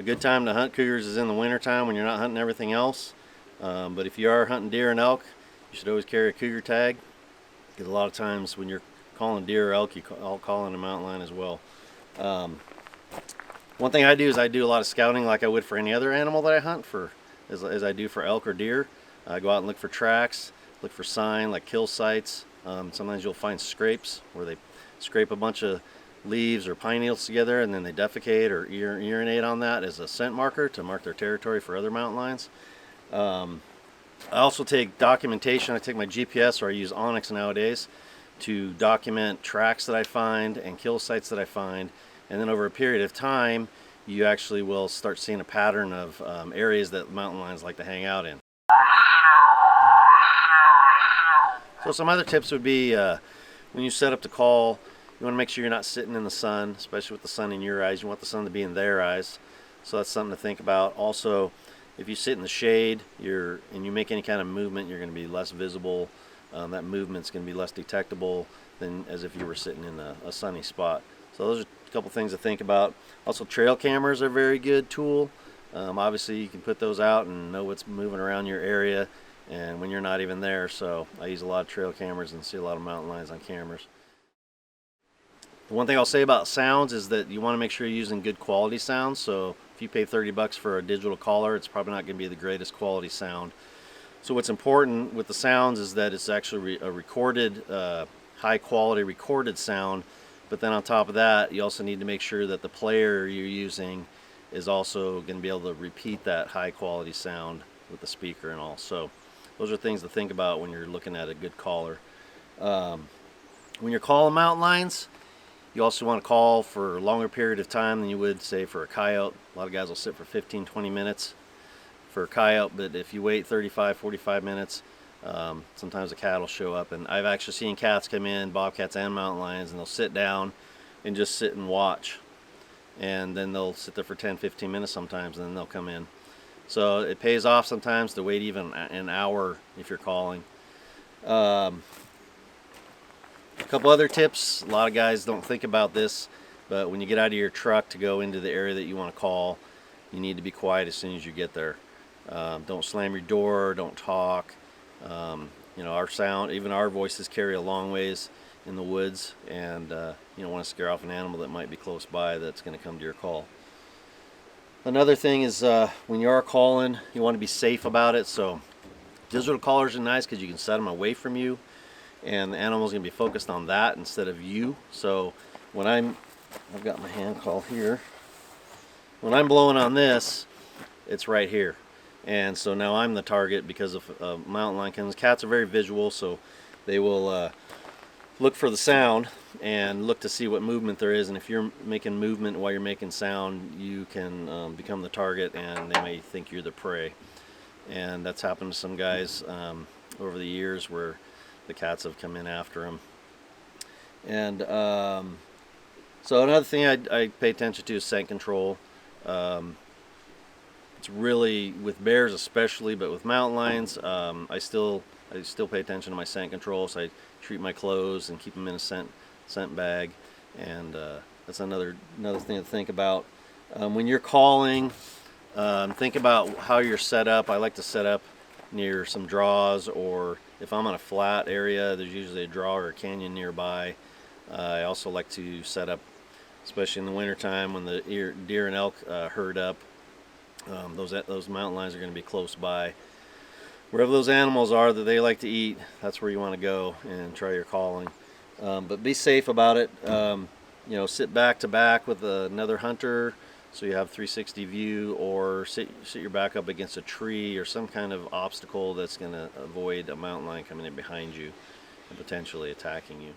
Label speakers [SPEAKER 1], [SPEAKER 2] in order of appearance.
[SPEAKER 1] good time to hunt cougars is in the winter time when you're not hunting everything else. But if you are hunting deer and elk, you should always carry a cougar tag, because a lot of times when you're calling deer or elk, I'll call in a mountain lion as well. One thing I do is I do a lot of scouting like I would for any other animal that I hunt for, as I do for elk or deer. I go out and look for tracks, look for sign like kill sites. Sometimes you'll find scrapes where they scrape a bunch of leaves or pine needles together and then they defecate or urinate on that as a scent marker to mark their territory for other mountain lions. I also take documentation. I take my GPS, or I use Onyx nowadays, to document tracks that I find and kill sites that I find. And then over a period of time, you actually will start seeing a pattern of areas that mountain lions like to hang out in. So some other tips would be when you set up the call, you want to make sure you're not sitting in the sun, especially with the sun in your eyes. You want the sun to be in their eyes. So that's something to think about. Also, if you sit in the shade and you make any kind of movement, you're going to be less visible. That movement's going to be less detectable than as if you were sitting in a sunny spot. So those are a couple things to think about. Also, trail cameras are a very good tool. Obviously, you can put those out and know what's moving around your area and when you're not even there. So I use a lot of trail cameras and see a lot of mountain lions on cameras. The one thing I'll say about sounds is that you want to make sure you're using good quality sounds. So if you pay $30 for a digital collar, it's probably not going to be the greatest quality sound. So what's important with the sounds is that it's actually a recorded, high quality recorded sound. But then on top of that, you also need to make sure that the player you're using is also going to be able to repeat that high quality sound with the speaker and all. So those are things to think about when you're looking at a good collar. When you're calling mountain lions, you also want to call for a longer period of time than you would, say, for a coyote. A lot of guys will sit for 15-20 minutes for a coyote, but if you wait 35-45 minutes, sometimes a cat will show up. And I've actually seen cats come in, bobcats and mountain lions, and they'll sit down and just sit and watch. And then they'll sit there for 10-15 minutes sometimes, and then they'll come in. So it pays off sometimes to wait even an hour if you're calling. A couple other tips. A lot of guys don't think about this, but when you get out of your truck to go into the area that you want to call, you need to be quiet as soon as you get there. Don't slam your door, don't talk. Our sound, even our voices carry a long ways in the woods, and you don't want to scare off an animal that might be close by that's going to come to your call. Another thing is when you are calling, you want to be safe about it. So digital collars are nice because you can set them away from you, and the animal's going to be focused on that instead of you. So when I've got my hand call here, when I'm blowing on this, it's right here. And so now I'm the target because of mountain lion comes. Cats are very visual, so they will look for the sound and look to see what movement there is. And if you're making movement while you're making sound, you can become the target, and they may think you're the prey. And that's happened to some guys over the years where the cats have come in after them. And so another thing I pay attention to is scent control. It's really, with bears especially, but with mountain lions, I still pay attention to my scent control. So I treat my clothes and keep them in a scent bag, and that's another thing to think about. When you're calling, think about how you're set up. I like to set up near some draws, or if I'm on a flat area, there's usually a draw or a canyon nearby. I also like to set up, especially in the wintertime when the deer and elk herd up. Those mountain lions are going to be close by. Wherever those animals are that they like to eat, that's where you want to go and try your calling. But be safe about it. Sit back to back with another hunter so you have 360 view, or sit your back up against a tree or some kind of obstacle that's going to avoid a mountain lion coming in behind you and potentially attacking you.